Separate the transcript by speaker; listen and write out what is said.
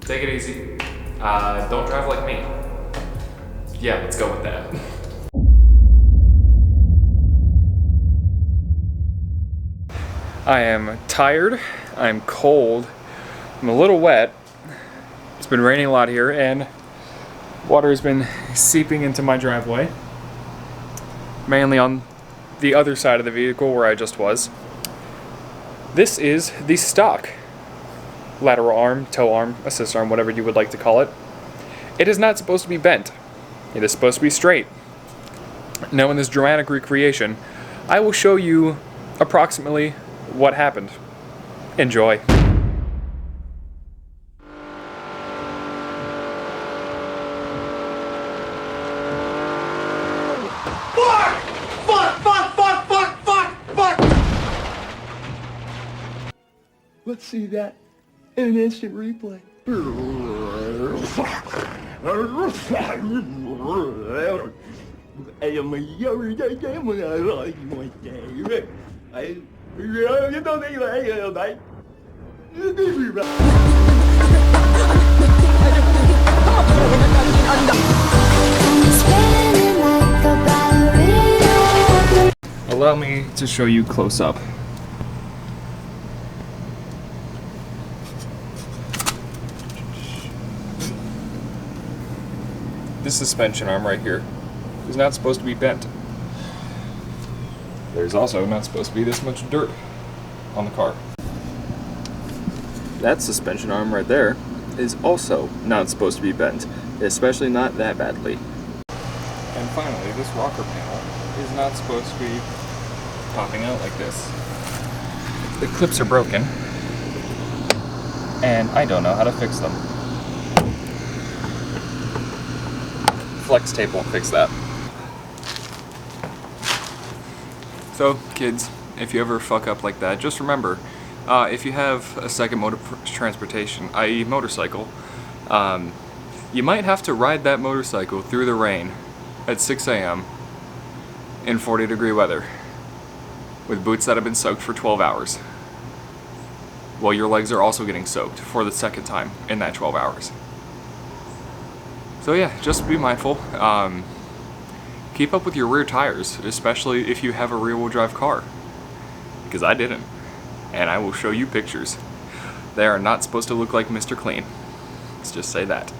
Speaker 1: Take it easy. Don't drive like me. Yeah, let's go with that. I am tired, I'm cold, I'm a little wet. It's been raining a lot here and water has been seeping into my driveway. Mainly on the other side of the vehicle where I just was. This is the stock lateral arm, toe arm, assist arm, whatever you would like to call it. It is not supposed to be bent. It is supposed to be straight. Now in this dramatic recreation, I will show you approximately what happened. Enjoy.
Speaker 2: Let's see that in an instant replay.
Speaker 1: Allow me to show you close up. This suspension arm right here is not supposed to be bent. There's also not supposed to be this much dirt on the car. That suspension arm right there is also not supposed to be bent, especially not that badly. And finally, this rocker panel is not supposed to be popping out like this. The clips are broken, and I don't know how to fix them. Flex tape won't fix that. So, kids, if you ever fuck up like that, just remember, if you have a second mode of transportation, i.e. motorcycle, you might have to ride that motorcycle through the rain at 6 a.m. in 40-degree weather with boots that have been soaked for 12 hours while your legs are also getting soaked for the second time in that 12 hours. So yeah, just be mindful. Keep up with your rear tires, especially if you have a rear-wheel drive car, because I didn't, and I will show you pictures. They are not supposed to look like Mr. Clean. Let's just say that.